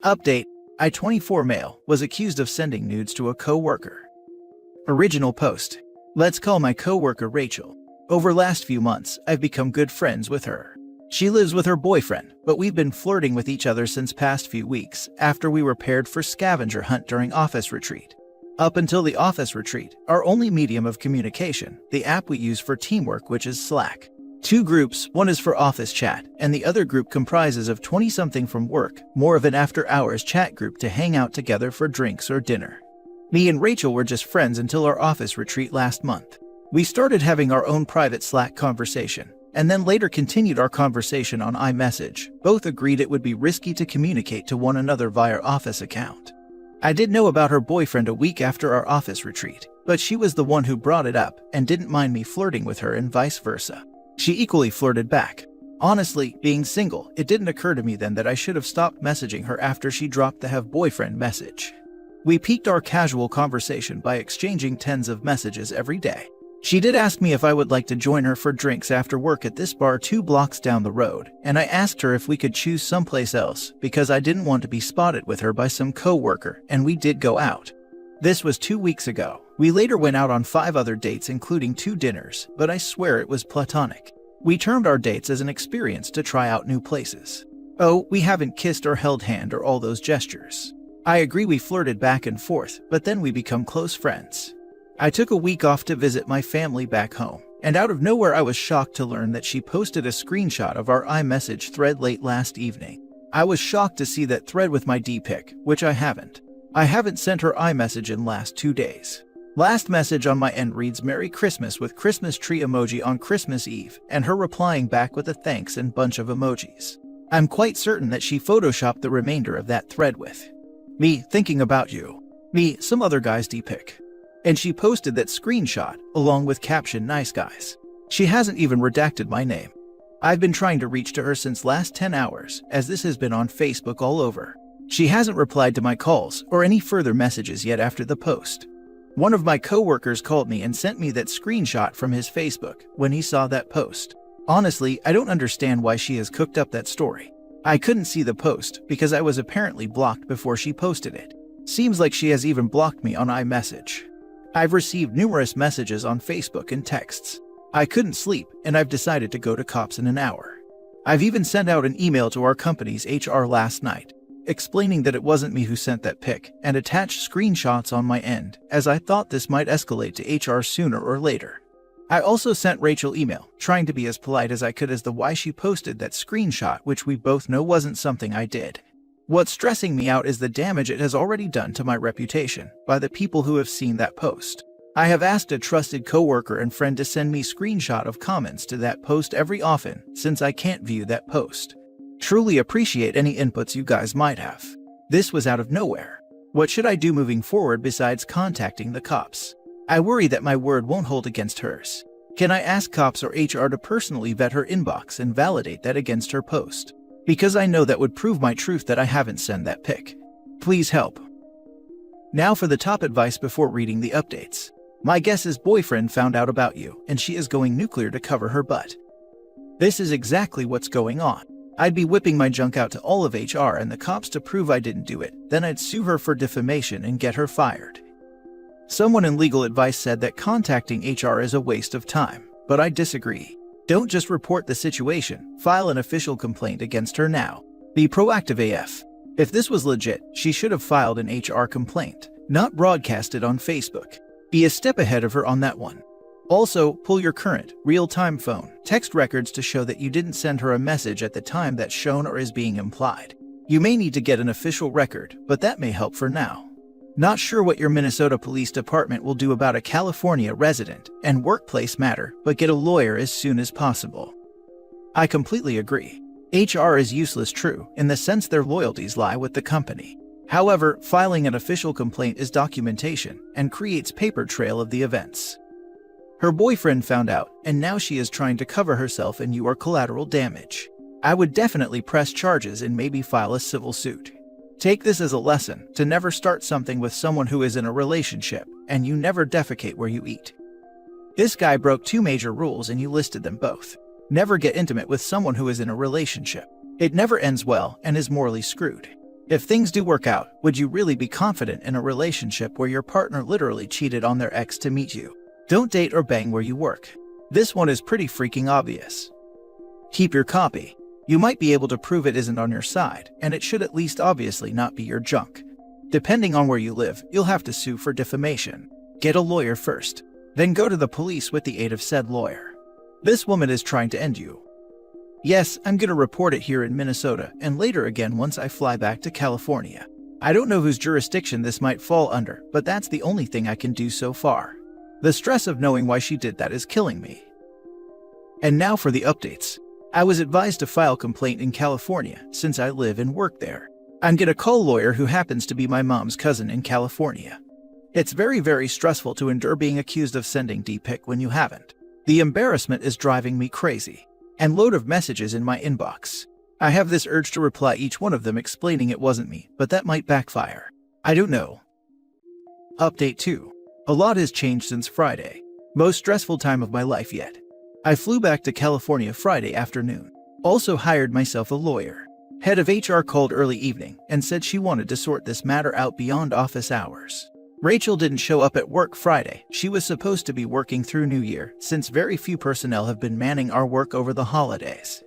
Update: I 24 male was accused of sending nudes to a coworker. Original post: let's call my coworker Rachel. Over last few months, I've become good friends with her. She lives with her boyfriend, but we've been flirting with each other since past few weeks after we were paired for scavenger hunt during office retreat. Up until the office retreat, our only medium of communication, the app we use for teamwork, which is Slack. Two groups, one is for office chat, and the other group comprises of 20-something from work, more of an after-hours chat group to hang out together for drinks or dinner. Me and Rachel were just friends until our office retreat last month. We started having our own private Slack conversation, and then later continued our conversation on iMessage. Both agreed it would be risky to communicate to one another via office account. I did know about her boyfriend a week after our office retreat, but she was the one who brought it up and didn't mind me flirting with her and vice versa. She equally flirted back. Honestly, being single, it didn't occur to me then that I should have stopped messaging her after she dropped the have boyfriend message. We piqued our casual conversation by exchanging tens of messages every day. She did ask me if I would like to join her for drinks after work at this bar 2 blocks down the road, and I asked her if we could choose someplace else because I didn't want to be spotted with her by some coworker, and we did go out. This was 2 weeks ago. We later went out on 5 other dates including 2 dinners, but I swear it was platonic. We termed our dates as an experience to try out new places. Oh, we haven't kissed or held hand or all those gestures. I agree we flirted back and forth, but then we become close friends. I took a week off to visit my family back home, and out of nowhere I was shocked to learn that she posted a screenshot of our iMessage thread late last evening. I was shocked to see that thread with my D-pic, which I haven't. I haven't sent her iMessage in last 2 days. Last message on my end reads Merry Christmas with Christmas tree emoji on Christmas Eve, and her replying back with a thanks and bunch of emojis. I'm quite certain that she photoshopped the remainder of that thread with me thinking about you. Me, some other guy's D-pic. And she posted that screenshot, along with caption nice guys. She hasn't even redacted my name. I've been trying to reach to her since last 10 hours, as this has been on Facebook all over. She hasn't replied to my calls or any further messages yet after the post. One of my coworkers called me and sent me that screenshot from his Facebook when he saw that post. Honestly, I don't understand why she has cooked up that story. I couldn't see the post because I was apparently blocked before she posted it. Seems like she has even blocked me on iMessage. I've received numerous messages on Facebook and texts. I couldn't sleep, and I've decided to go to cops in an hour. I've even sent out an email to our company's HR last night, explaining that it wasn't me who sent that pic, and attached screenshots on my end, as I thought this might escalate to HR sooner or later. I also sent Rachel email, trying to be as polite as I could as to why she posted that screenshot, which we both know wasn't something I did. What's stressing me out is the damage it has already done to my reputation by the people who have seen that post. I have asked a trusted coworker and friend to send me screenshot of comments to that post every often since I can't view that post. Truly appreciate any inputs you guys might have. This was out of nowhere. What should I do moving forward besides contacting the cops? I worry that my word won't hold against hers. Can I ask cops or HR to personally vet her inbox and validate that against her post? Because I know that would prove my truth that I haven't sent that pic. Please help. Now for the top advice before reading the updates. My guess is boyfriend found out about you, and she is going nuclear to cover her butt. This is exactly what's going on. I'd be whipping my junk out to all of HR and the cops to prove I didn't do it, then I'd sue her for defamation and get her fired. Someone in legal advice said that contacting HR is a waste of time, but I disagree. Don't just report the situation, file an official complaint against her now. Be proactive AF. If this was legit, she should have filed an HR complaint, not broadcast it on Facebook. Be a step ahead of her on that one. Also, pull your current, real-time phone, text records to show that you didn't send her a message at the time that's shown or is being implied. You may need to get an official record, but that may help for now. Not sure what your Minnesota Police Department will do about a California resident and workplace matter, but get a lawyer as soon as possible. I completely agree. HR is useless, true, in the sense their loyalties lie with the company. However, filing an official complaint is documentation and creates paper trail of the events. Her boyfriend found out, and now she is trying to cover herself and you are collateral damage. I would definitely press charges and maybe file a civil suit. Take this as a lesson to never start something with someone who is in a relationship, and you never defecate where you eat. This guy broke 2 major rules and you listed them both. Never get intimate with someone who is in a relationship. It never ends well and is morally screwed. If things do work out, would you really be confident in a relationship where your partner literally cheated on their ex to meet you? Don't date or bang where you work. This one is pretty freaking obvious. Keep your copy. You might be able to prove it isn't on your side, and it should at least obviously not be your junk. Depending on where you live, you'll have to sue for defamation. Get a lawyer first. Then go to the police with the aid of said lawyer. This woman is trying to end you. Yes, I'm gonna report it here in Minnesota, and later again once I fly back to California. I don't know whose jurisdiction this might fall under, but that's the only thing I can do so far. The stress of knowing why she did that is killing me. And now for the updates. I was advised to file complaint in California since I live and work there. I'm gonna call a lawyer who happens to be my mom's cousin in California. It's very stressful to endure being accused of sending D-pic when you haven't. The embarrassment is driving me crazy. And load of messages in my inbox. I have this urge to reply each one of them explaining it wasn't me, but that might backfire. I don't know. Update 2. A lot has changed since Friday. Most stressful time of my life yet. I flew back to California Friday afternoon. Also hired myself a lawyer. Head of HR called early evening and said she wanted to sort this matter out beyond office hours. Rachel didn't show up at work Friday. She was supposed to be working through New Year, since very few personnel have been manning our work over the holidays.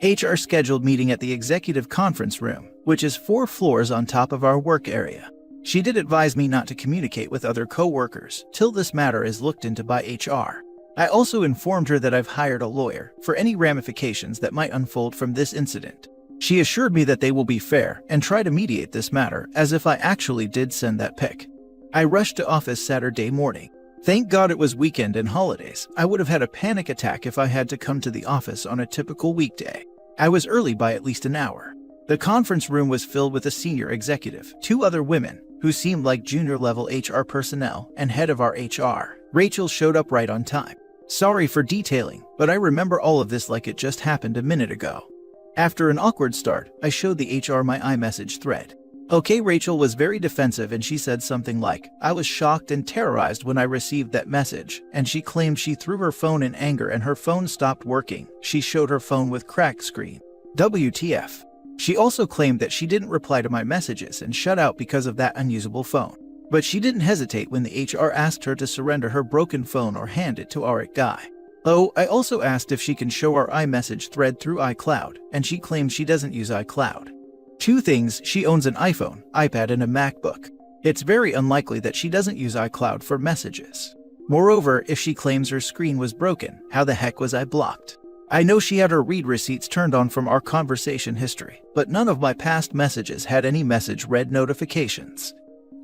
HR scheduled meeting at the executive conference room, which is 4 floors on top of our work area. She did advise me not to communicate with other co-workers till this matter is looked into by HR. I also informed her that I've hired a lawyer for any ramifications that might unfold from this incident. She assured me that they will be fair and try to mediate this matter as if I actually did send that pic. I rushed to office Saturday morning. Thank God it was weekend and holidays. I would have had a panic attack if I had to come to the office on a typical weekday. I was early by at least an hour. The conference room was filled with a senior executive, 2 other women, who seemed like junior-level HR personnel, and head of our HR. Rachel showed up right on time. Sorry for detailing, but I remember all of this like it just happened a minute ago. After an awkward start, I showed the HR my iMessage thread. Okay, Rachel was very defensive and she said something like, I was shocked and terrorized when I received that message, and she claimed she threw her phone in anger and her phone stopped working. She showed her phone with cracked screen. WTF. She also claimed that she didn't reply to my messages and shut out because of that unusable phone. But she didn't hesitate when the HR asked her to surrender her broken phone or hand it to our guy. Oh, I also asked if she can show our iMessage thread through iCloud, and she claimed she doesn't use iCloud. 2 things: she owns an iPhone, iPad, and a MacBook. It's very unlikely that she doesn't use iCloud for messages. Moreover, if she claims her screen was broken, how the heck was I blocked? I know she had her read receipts turned on from our conversation history, but none of my past messages had any message read notifications.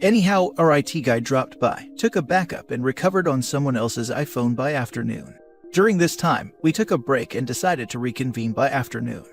Anyhow, our IT guy dropped by, took a backup, and recovered on someone else's iPhone by afternoon. During this time, we took a break and decided to reconvene by afternoon.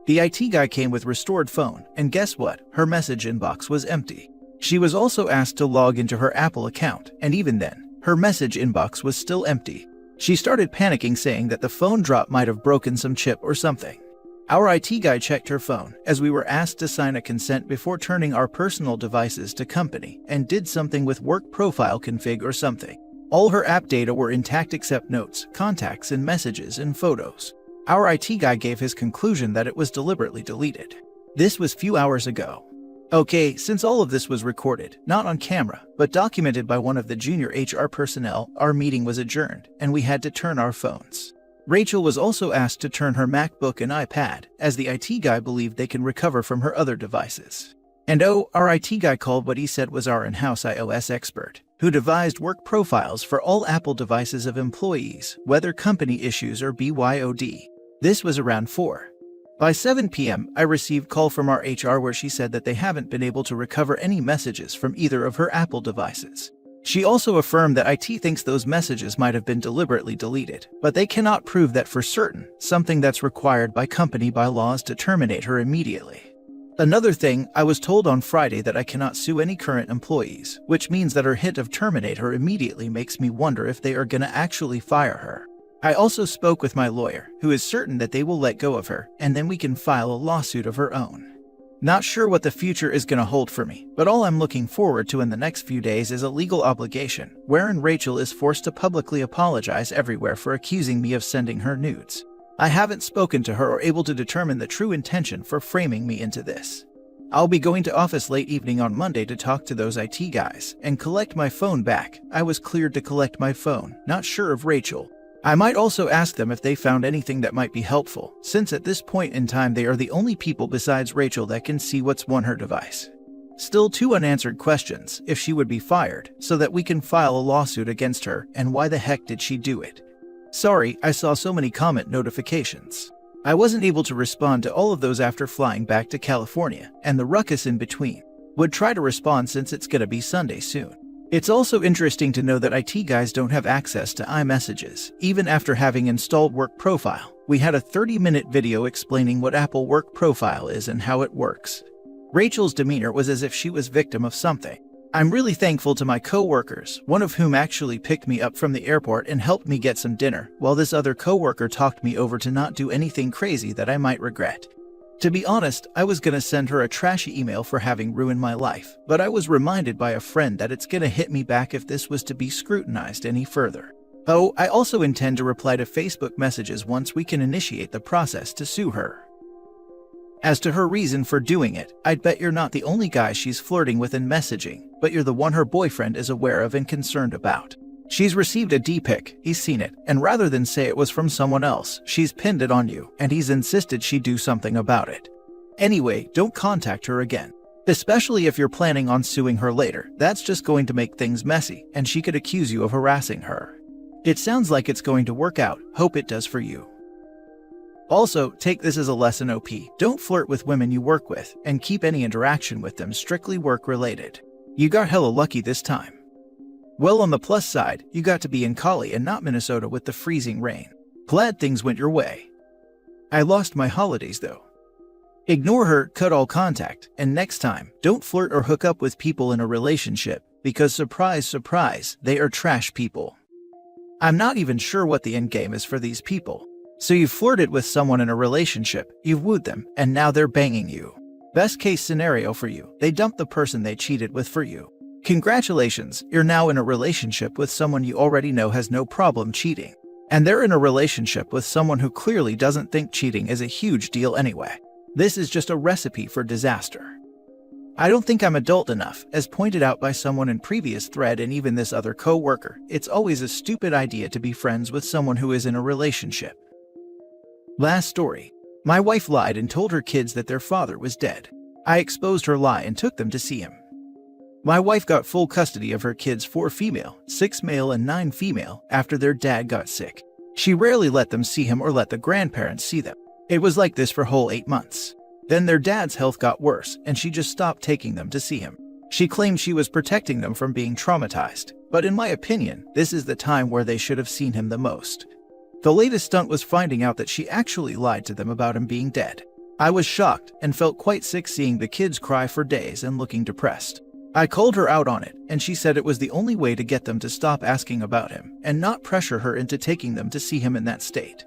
The IT guy came with restored phone, and guess what? Her message inbox was empty. She was also asked to log into her Apple account, and even then, her message inbox was still empty. She started panicking, saying that the phone drop might have broken some chip or something. Our IT guy checked her phone, as we were asked to sign a consent before turning our personal devices to company, and did something with work profile config or something. All her app data were intact except notes, contacts, and messages and photos. Our IT guy gave his conclusion that it was deliberately deleted. This was few hours ago. Okay, since all of this was recorded, not on camera, but documented by one of the junior HR personnel, our meeting was adjourned, and we had to turn our phones. Rachel was also asked to turn her MacBook and iPad, as the IT guy believed they can recover from her other devices. And oh, our IT guy called what he said was our in-house iOS expert, who devised work profiles for all Apple devices of employees, whether company issues or BYOD. This was around 4. By 7 p.m., I received call from our HR where she said that they haven't been able to recover any messages from either of her Apple devices. She also affirmed that IT thinks those messages might have been deliberately deleted, but they cannot prove that for certain, something that's required by company bylaws to terminate her immediately. Another thing, I was told on Friday that I cannot sue any current employees, which means that her hint of terminate her immediately makes me wonder if they are gonna actually fire her. I also spoke with my lawyer, who is certain that they will let go of her, and then we can file a lawsuit of her own. Not sure what the future is going to hold for me, but all I'm looking forward to in the next few days is a legal obligation, wherein Rachel is forced to publicly apologize everywhere for accusing me of sending her nudes. I haven't spoken to her or able to determine the true intention for framing me into this. I'll be going to office late evening on Monday to talk to those IT guys and collect my phone back. I was cleared to collect my phone, not sure of Rachel. I might also ask them if they found anything that might be helpful, since at this point in time they are the only people besides Rachel that can see what's on her device. Still 2 unanswered questions: if she would be fired, so that we can file a lawsuit against her, and why the heck did she do it? Sorry, I saw so many comment notifications. I wasn't able to respond to all of those after flying back to California, and the ruckus in between. Would try to respond since it's gonna be Sunday soon. It's also interesting to know that IT guys don't have access to iMessages, even after having installed Work Profile. We had a 30-minute video explaining what Apple Work Profile is and how it works. Rachel's demeanor was as if she was victim of something. I'm really thankful to my coworkers, one of whom actually picked me up from the airport and helped me get some dinner, while this other coworker talked me over to not do anything crazy that I might regret. To be honest, I was gonna send her a trashy email for having ruined my life, but I was reminded by a friend that it's gonna hit me back if this was to be scrutinized any further. Oh, I also intend to reply to Facebook messages once we can initiate the process to sue her. As to her reason for doing it, I'd bet you're not the only guy she's flirting with in messaging, but you're the one her boyfriend is aware of and concerned about. She's received a D-pic, he's seen it, and rather than say it was from someone else, she's pinned it on you, and he's insisted she do something about it. Anyway, don't contact her again. Especially if you're planning on suing her later, that's just going to make things messy, and she could accuse you of harassing her. It sounds like it's going to work out, hope it does for you. Also, take this as a lesson OP, don't flirt with women you work with, and keep any interaction with them strictly work-related. You got hella lucky this time. Well, on the plus side, you got to be in Cali and not Minnesota with the freezing rain. Glad things went your way. I lost my holidays though. Ignore her, cut all contact, and next time, don't flirt or hook up with people in a relationship, because surprise, surprise, they are trash people. I'm not even sure what the end game is for these people. So you've flirted with someone in a relationship, you've wooed them, and now they're banging you. Best case scenario for you, they dumped the person they cheated with for you. Congratulations, you're now in a relationship with someone you already know has no problem cheating. And they're in a relationship with someone who clearly doesn't think cheating is a huge deal anyway. This is just a recipe for disaster. I don't think I'm adult enough, as pointed out by someone in previous thread and even this other co-worker. It's always a stupid idea to be friends with someone who is in a relationship. Last story. My wife lied and told her kids that their father was dead. I exposed her lie and took them to see him. My wife got full custody of her kids, 4 female, 6 male and 9 female, after their dad got sick. She rarely let them see him or let the grandparents see them. It was like this for whole 8 months. Then their dad's health got worse and she just stopped taking them to see him. She claimed she was protecting them from being traumatized, but in my opinion, this is the time where they should have seen him the most. The latest stunt was finding out that she actually lied to them about him being dead. I was shocked and felt quite sick seeing the kids cry for days and looking depressed. I called her out on it, and she said it was the only way to get them to stop asking about him and not pressure her into taking them to see him in that state.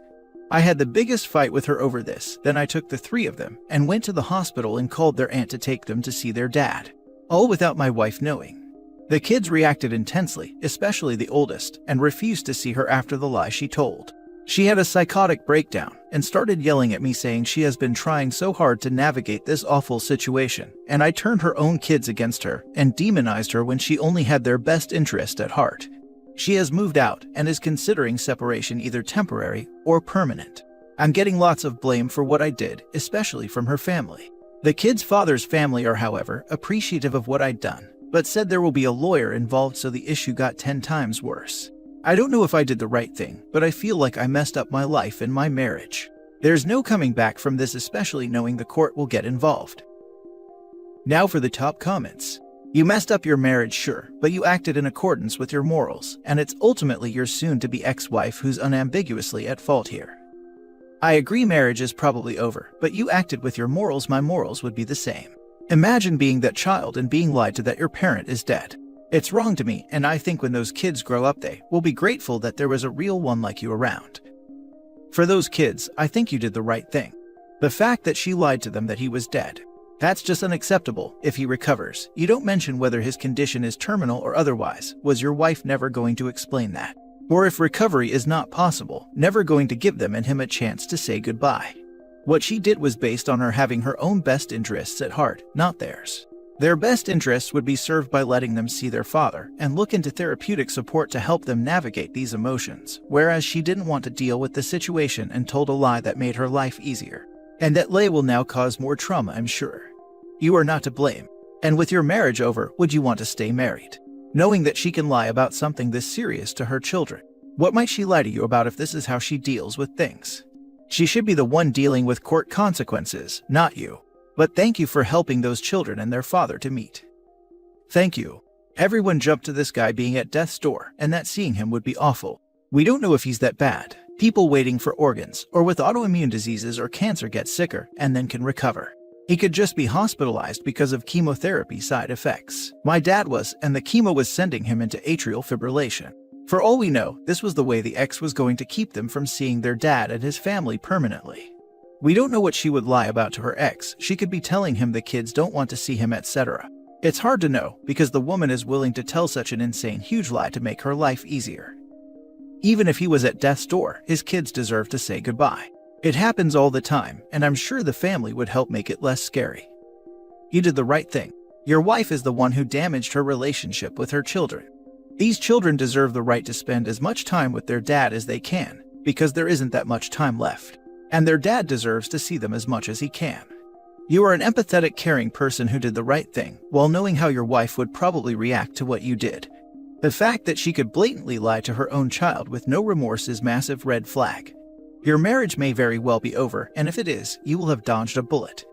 I had the biggest fight with her over this, then I took the 3 of them and went to the hospital and called their aunt to take them to see their dad. All without my wife knowing. The kids reacted intensely, especially the oldest, and refused to see her after the lie she told. She had a psychotic breakdown and started yelling at me saying she has been trying so hard to navigate this awful situation, and I turned her own kids against her and demonized her when she only had their best interest at heart. She has moved out and is considering separation either temporary or permanent. I'm getting lots of blame for what I did, especially from her family. The kid's father's family are, however, appreciative of what I'd done, but said there will be a lawyer involved, so the issue got 10 times worse. I don't know if I did the right thing, but I feel like I messed up my life and my marriage. There's no coming back from this, especially knowing the court will get involved. Now for the top comments. You messed up your marriage, sure, but you acted in accordance with your morals, and it's ultimately your soon-to-be ex-wife who's unambiguously at fault here. I agree marriage is probably over, but you acted with your morals. My morals would be the same. Imagine being that child and being lied to that your parent is dead. It's wrong to me, and I think when those kids grow up they will be grateful that there was a real one like you around. For those kids, I think you did the right thing. The fact that she lied to them that he was dead, that's just unacceptable. If he recovers, you don't mention whether his condition is terminal or otherwise. Was your wife never going to explain that? Or if recovery is not possible, never going to give them and him a chance to say goodbye? What she did was based on her having her own best interests at heart, not theirs. Their best interests would be served by letting them see their father and look into therapeutic support to help them navigate these emotions, whereas she didn't want to deal with the situation and told a lie that made her life easier. And that lie will now cause more trauma, I'm sure. You are not to blame. And with your marriage over, would you want to stay married? Knowing that she can lie about something this serious to her children. What might she lie to you about if this is how she deals with things? She should be the one dealing with court consequences, not you. But thank you for helping those children and their father to meet. Thank you. Everyone jumped to this guy being at death's door, and that seeing him would be awful. We don't know if he's that bad. People waiting for organs, or with autoimmune diseases or cancer get sicker and then can recover. He could just be hospitalized because of chemotherapy side effects. My dad was, and the chemo was sending him into atrial fibrillation. For all we know, this was the way the ex was going to keep them from seeing their dad and his family permanently. We don't know what she would lie about to her ex. She could be telling him the kids don't want to see him, etc. It's hard to know, because the woman is willing to tell such an insane huge lie to make her life easier. Even if he was at death's door, his kids deserve to say goodbye. It happens all the time, and I'm sure the family would help make it less scary. You did the right thing. Your wife is the one who damaged her relationship with her children. These children deserve the right to spend as much time with their dad as they can, because there isn't that much time left. And their dad deserves to see them as much as he can. You are an empathetic, caring person who did the right thing, while knowing how your wife would probably react to what you did. The fact that she could blatantly lie to her own child with no remorse is massive red flag. Your marriage may very well be over, and if it is, you will have dodged a bullet.